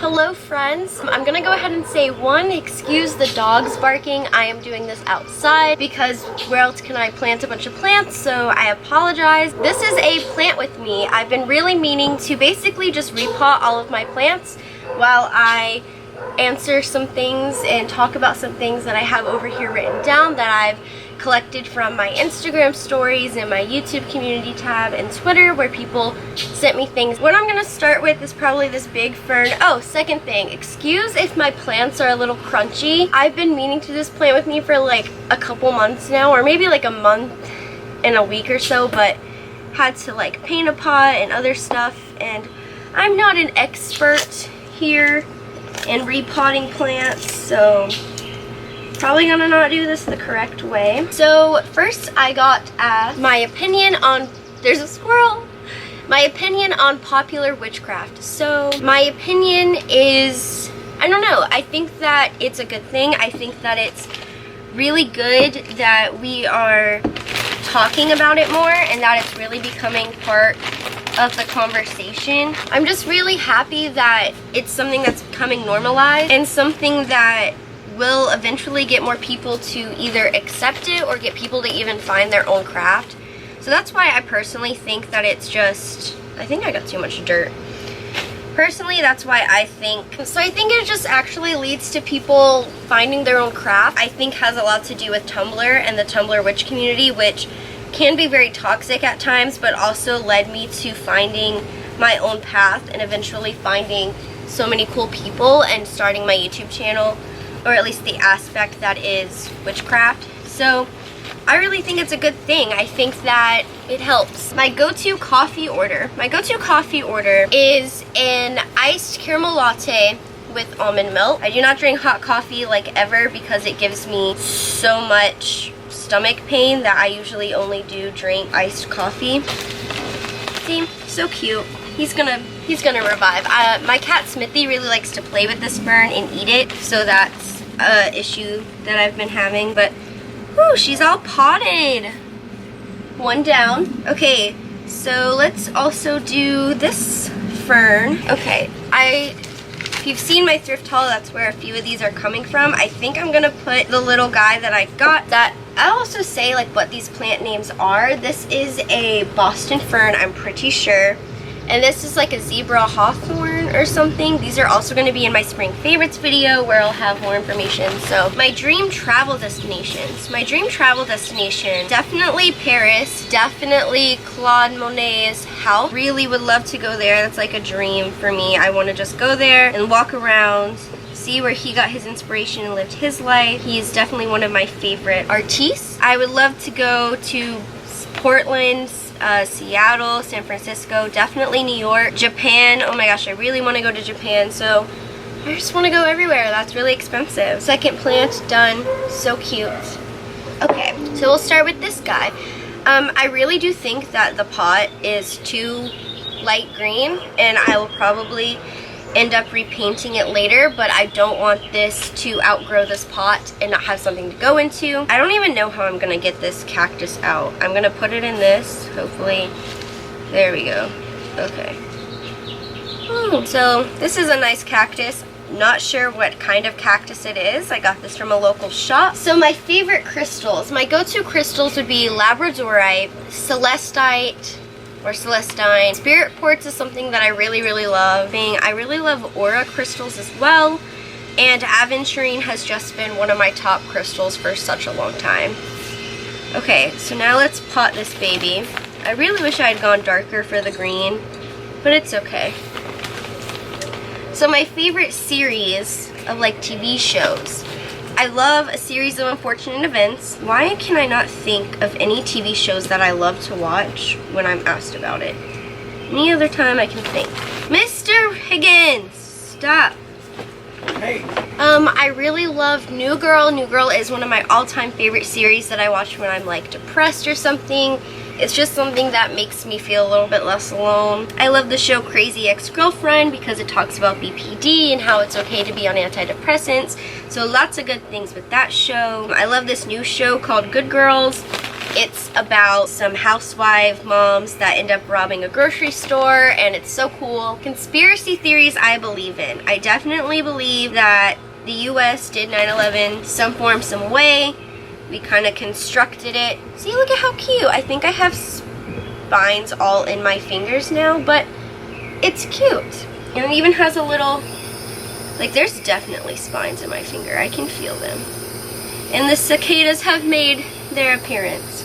Hello friends, I'm gonna go ahead and say one, excuse the dogs barking. I am doing this outside because where else can I plant a bunch of plants, so I apologize. This is a plant with me. I've been really meaning to basically just repot all of my plants while I answer some things and talk about some things that I have over here written down that I've collected from my Instagram stories and my YouTube community tab and Twitter, where people sent me things. What I'm gonna start with is probably this big fern. Oh, second thing, excuse if my plants are a little crunchy. I've been meaning to this plant with me for like a couple months now, or maybe like a month and a week or so, but had to like paint a pot and other stuff, and I'm not an expert here in repotting plants, so probably gonna not do this the correct way. So first I got my opinion on, there's a squirrel, my opinion on popular witchcraft. So my opinion is, I don't know, I think that it's a good thing. I think that it's really good that we are talking about it more and that it's really becoming part of the conversation. I'm just really happy that it's something that's becoming normalized and something that will eventually get more people to either accept it or get people to even find their own craft. So that's why I personally think that it's just, I think I got too much dirt. Personally, that's why I think, so I think it just actually leads to people finding their own craft. I think has a lot to do with Tumblr and the Tumblr witch community, which can be very toxic at times, but also led me to finding my own path and eventually finding so many cool people and starting my YouTube channel, or at least the aspect that is witchcraft. So I really think it's a good thing. I think that it helps. My go-to coffee order is an iced caramel latte with almond milk. I do not drink hot coffee like ever because it gives me so much stomach pain that I usually only do drink iced coffee. See, so cute. He's gonna revive. My cat Smithy really likes to play with this fern and eat it, so that's an issue that I've been having. But whew, she's all potted. One down. Okay, so let's also do this fern. Okay, if you've seen my thrift haul, that's where a few of these are coming from. I think I'm gonna put the little guy that I got. That I'll also say like what these plant names are. This is a Boston fern, I'm pretty sure. And this is like a zebra hawthorn or something. These are also going to be in my spring favorites video where I'll have more information. So my dream travel destinations. My dream travel destination, definitely Paris, definitely Claude Monet's house. Really would love to go there. That's like a dream for me. I want to just go there and walk around, see where he got his inspiration and lived his life. He is definitely one of my favorite artists. I would love to go to Portland, Seattle, San Francisco, definitely New York, Japan. Oh my gosh, I really want to go to Japan, so I just want to go everywhere. That's really expensive. Second plant done. So cute. Okay, so we'll start with this guy. I really do think that the pot is too light green, and I will probably end up repainting it later, but I don't want this to outgrow this pot and not have something to go into. I don't even know how I'm gonna get this cactus out. I'm gonna put it in this, hopefully. There we go. Okay. So this is a nice cactus. Not sure what kind of cactus it is. I got this from a local shop. So my favorite crystals, my go-to crystals would be labradorite, celestite, or celestine. Spirit quartz is something that I really love. I really love aura crystals as well, and aventurine has just been one of my top crystals for such a long time. Okay, so now let's pot this baby. I really wish I had gone darker for the green, but it's okay. So my favorite series of like TV shows, I love a series of unfortunate events. Why can I not think of any TV shows that I love to watch when I'm asked about it? Any other time I can think. Mr. Higgins, stop. Hey. I really love New Girl. New Girl is one of my all-time favorite series that I watch when I'm like depressed or something. It's just something that makes me feel a little bit less alone. I love the show Crazy Ex-Girlfriend because it talks about BPD and how it's okay to be on antidepressants. So lots of good things with that show. I love this new show called Good Girls. It's about some housewife moms that end up robbing a grocery store, and it's so cool. Conspiracy theories I believe in. I definitely believe that the US did 9/11 some form, some way. We kind of constructed it. See, look at how cute. I think I have spines all in my fingers now, but it's cute. And it even has a little, like, there's definitely spines in my finger. I can feel them. And the cicadas have made their appearance.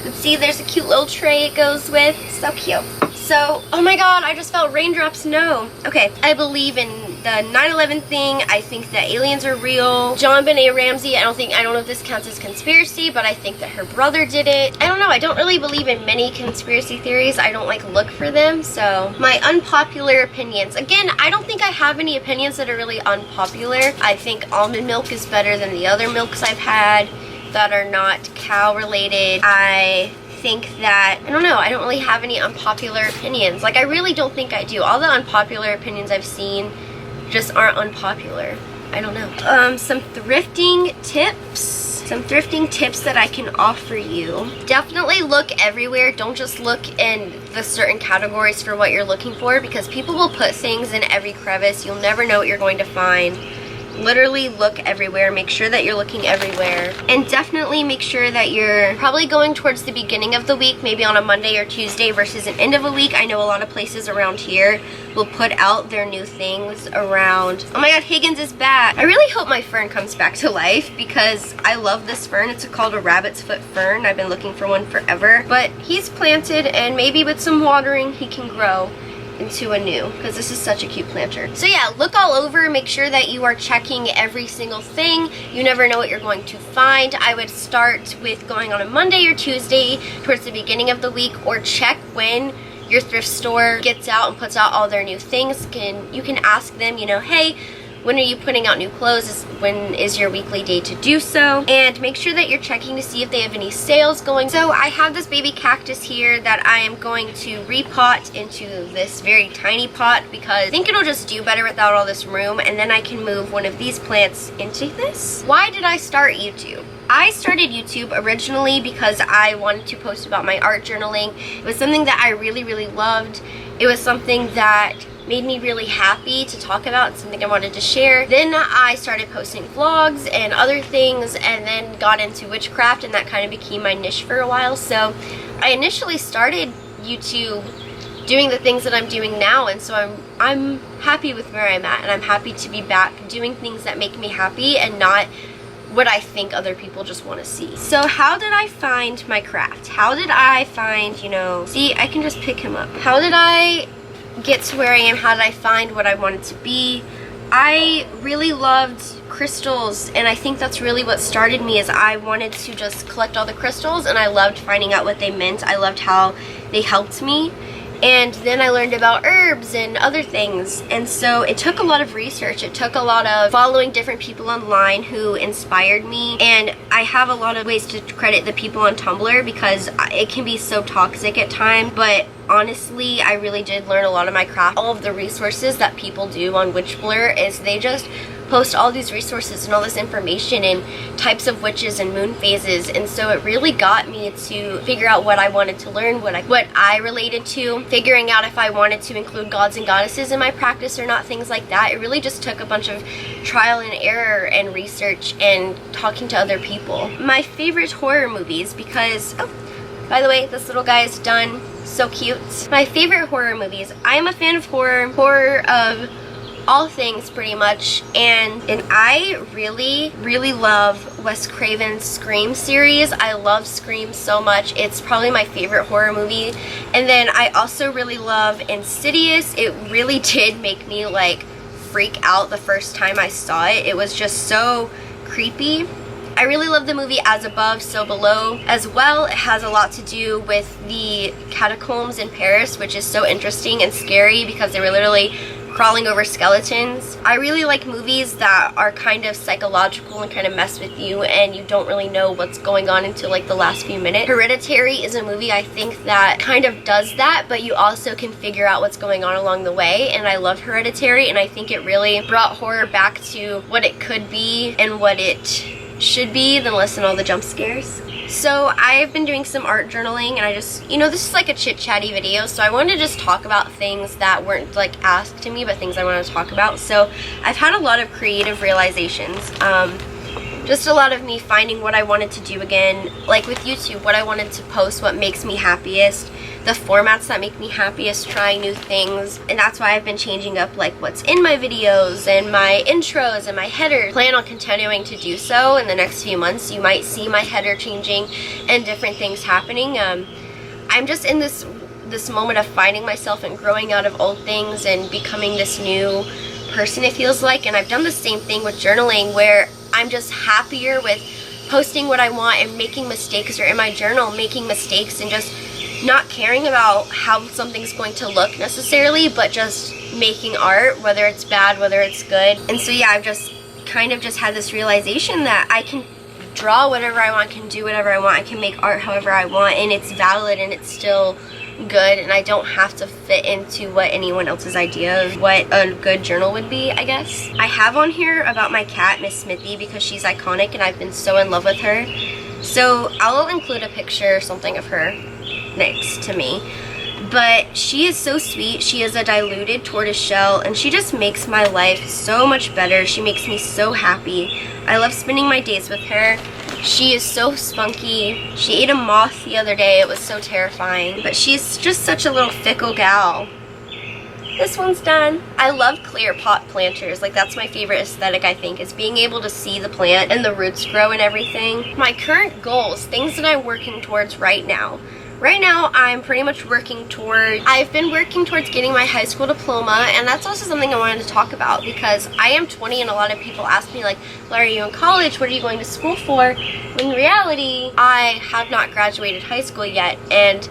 But see, there's a cute little tray it goes with. So cute. So, oh my god, I just felt raindrops. No. Okay, I believe in the 9/11 thing. I think that aliens are real. John Benet Ramsey, I don't know if this counts as conspiracy, but I think that her brother did it. I don't know, I don't really believe in many conspiracy theories. I don't like look for them. So my unpopular opinions. Again, I don't think I have any opinions that are really unpopular. I think almond milk is better than the other milks I've had that are not cow related. I think that, I don't know, I don't really have any unpopular opinions. Like, I really don't think I do. All the unpopular opinions I've seen just aren't unpopular. I don't know. Some thrifting tips that I can offer you. Definitely look everywhere. Don't just look in the certain categories for what you're looking for, because people will put things in every crevice. You'll never know what you're going to find. Literally look everywhere. Make sure that you're looking everywhere, and definitely make sure that you're probably going towards the beginning of the week, maybe on a Monday or Tuesday versus an end of a week. I know a lot of places around here will put out their new things around, oh my god, Higgins is back. I really hope my fern comes back to life because I love this fern. It's called a rabbit's foot fern. I've been looking for one forever, but he's planted, and maybe with some watering he can grow into a new, because this is such a cute planter. So yeah, look all over. Make sure that you are checking every single thing. You never know what you're going to find. I would start with going on a Monday or Tuesday towards the beginning of the week, or check when your thrift store gets out and puts out all their new things. You can ask them, you know, hey, when are you putting out new clothes? When is your weekly day to do so? And make sure that you're checking to see if they have any sales going. So I have this baby cactus here that I am going to repot into this very tiny pot, because I think it'll just do better without all this room, and then I can move one of these plants into this. Why did I start YouTube? I started YouTube originally because I wanted to post about my art journaling. It was something that I really, really loved. It was something that made me really happy to talk about, something I wanted to share. Then I started posting vlogs and other things, and then got into witchcraft, and that kind of became my niche for a while. So I initially started YouTube doing the things that I'm doing now, and so I'm happy with where I'm at, and I'm happy to be back doing things that make me happy and not what I think other people just want to see. So how did I find my craft? How did I find, you know, see, I can just pick him up. How did I get to where I am? How did I find what I wanted to be? I really loved crystals, and I think that's really what started me, is I wanted to just collect all the crystals, and I loved finding out what they meant. I loved how they helped me. And then I learned about herbs and other things, and so it took a lot of research. It took a lot of following different people online who inspired me, and I have a lot of ways to credit the people on Tumblr because it can be so toxic at times, but honestly, I really did learn a lot of my craft. All of the resources that people do on Witchblr is they just post all these resources and all this information and types of witches and moon phases, and so it really got me to figure out what I wanted to learn, what I related to, figuring out if I wanted to include gods and goddesses in my practice or not, things like that. It really just took a bunch of trial and error and research and talking to other people. My favorite horror movies, because, oh, by the way, this little guy is done. So cute. My favorite horror movies. I am a fan of horror of all things pretty much, and I really, really love Wes Craven's Scream series. I love Scream so much. It's probably my favorite horror movie. And then I also really love Insidious. It really did make me like freak out the first time I saw it. It was just so creepy. I really love the movie As Above, So Below as well. It has a lot to do with the catacombs in Paris, which is so interesting and scary because they were literally crawling over skeletons. I really like movies that are kind of psychological and kind of mess with you and you don't really know what's going on until like the last few minutes. Hereditary is a movie I think that kind of does that, but you also can figure out what's going on along the way, and I love Hereditary, and I think it really brought horror back to what it could be and what it should be, than less than all the jump scares. So I've been doing some art journaling, and I just, this is like a chit-chatty video, so I wanted to just talk about things that weren't like asked to me, but things I want to talk about. So I've had a lot of creative realizations. Just a lot of me finding what I wanted to do again, like with YouTube, what I wanted to post, what makes me happiest, the formats that make me happiest, trying new things. And that's why I've been changing up like what's in my videos and my intros and my headers. Plan on continuing to do so in the next few months. You might see my header changing and different things happening. I'm just in this moment of finding myself and growing out of old things and becoming this new person, it feels like. And I've done the same thing with journaling, where I'm just happier with posting what I want and making mistakes, or in my journal making mistakes and just not caring about how something's going to look necessarily, but just making art, whether it's bad, whether it's good. And so yeah, I've just kind of just had this realization that I can draw whatever I want, can do whatever I want, I can make art however I want, and it's valid and it's still good, and I don't have to fit into what anyone else's idea of what a good journal would be, I guess. I have on here about my cat, Miss Smithy, because she's iconic and I've been so in love with her. So I'll include a picture or something of her next to me. But she is so sweet. She is a diluted tortoiseshell, and she just makes my life so much better. She makes me so happy. I love spending my days with her. She is so spunky. She ate a moth the other day. It was so terrifying. But she's just such a little fickle gal. This one's done. I love clear pot planters. Like, that's my favorite aesthetic, I think, is being able to see the plant and the roots grow and everything. My current goals, things that I'm working towards right now. Right now, I'm pretty much I've been working towards getting my high school diploma, and that's also something I wanted to talk about, because I am 20 and a lot of people ask me like, well, are you in college? What are you going to school for? When in reality, I have not graduated high school yet, and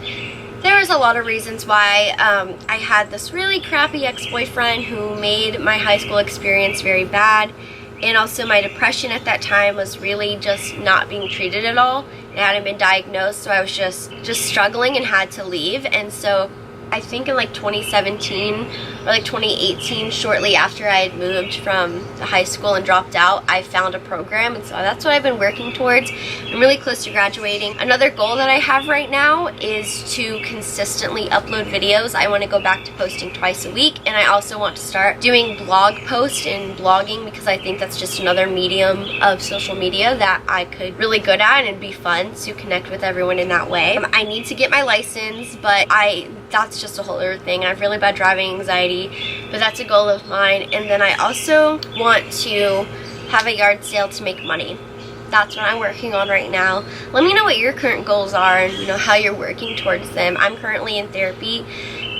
there's a lot of reasons why. I had this really crappy ex-boyfriend who made my high school experience very bad, and also my depression at that time was really just not being treated at all. It hadn't been diagnosed, so I was just struggling and had to leave. And so I think in like 2017 or like 2018, shortly after I had moved from the high school and dropped out, I found a program, and so that's what I've been working towards. I'm really close to graduating. Another goal that I have right now is to consistently upload videos. I want to go back to posting twice a week, and I also want to start doing blog posts and blogging, because I think that's just another medium of social media that I could really good at, and it'd be fun to connect with everyone in that way. I need to get my license, but that's just a whole other thing. I have really bad driving anxiety, but that's a goal of mine. And then I also want to have a yard sale to make money. That's what I'm working on right now. Let me know what your current goals are and how you're working towards them. I'm currently in therapy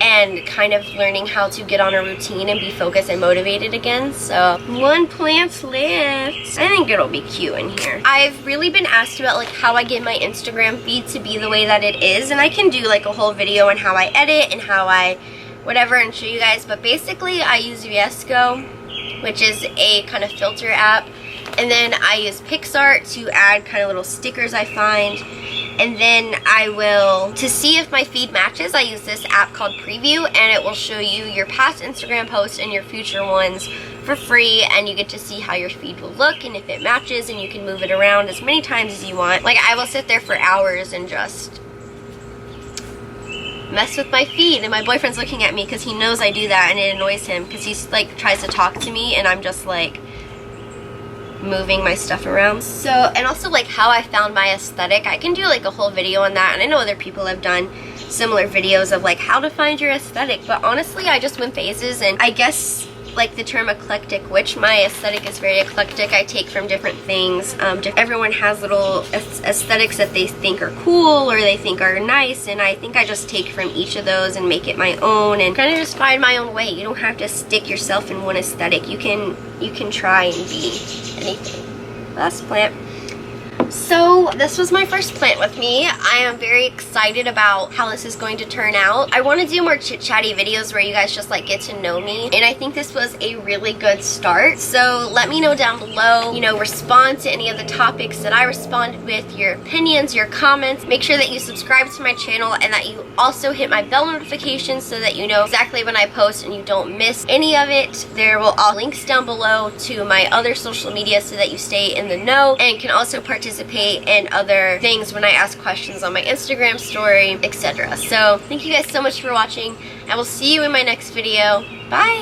and kind of learning how to get on a routine and be focused and motivated again. So 1 plant left. I think it'll be cute in here. I've really been asked about like how I get my Instagram feed to be the way that it is, and I can do like a whole video on how I edit and how I whatever and show you guys. But basically I use VSCO, which is a kind of filter app, and then I use PixArt to add kind of little stickers I find. And then I will, to see if my feed matches, I use this app called Preview, and it will show you your past Instagram posts and your future ones for free, and you get to see how your feed will look and if it matches, and you can move it around as many times as you want. Like, I will sit there for hours and just mess with my feed, and my boyfriend's looking at me because he knows I do that, and it annoys him because he's like tries to talk to me and I'm just like moving my stuff around. So, and also like how I found my aesthetic, I can do like a whole video on that, and I know other people have done similar videos of like how to find your aesthetic, but honestly I just went phases, and I guess like the term eclectic, which my aesthetic is very eclectic. I take from different things. Everyone has little aesthetics that they think are cool or they think are nice, and I think I just take from each of those and make it my own and kind of just find my own way. You don't have to stick yourself in one aesthetic. You can try and be anything. Last plant. So this was my first plant with me. I am very excited about how this is going to turn out. I want to do more chit-chatty videos where you guys just like get to know me, and I think this was a really good start. So let me know down below, respond to any of the topics that I responded with, your opinions, your comments. Make sure that you subscribe to my channel and that you also hit my bell notifications so that you know exactly when I post and you don't miss any of it. There will all links down below to my other social media so that you stay in the know and can also participate participate in other things when I ask questions on my Instagram story, etc. So thank you guys so much for watching. I will see you in my next video. Bye!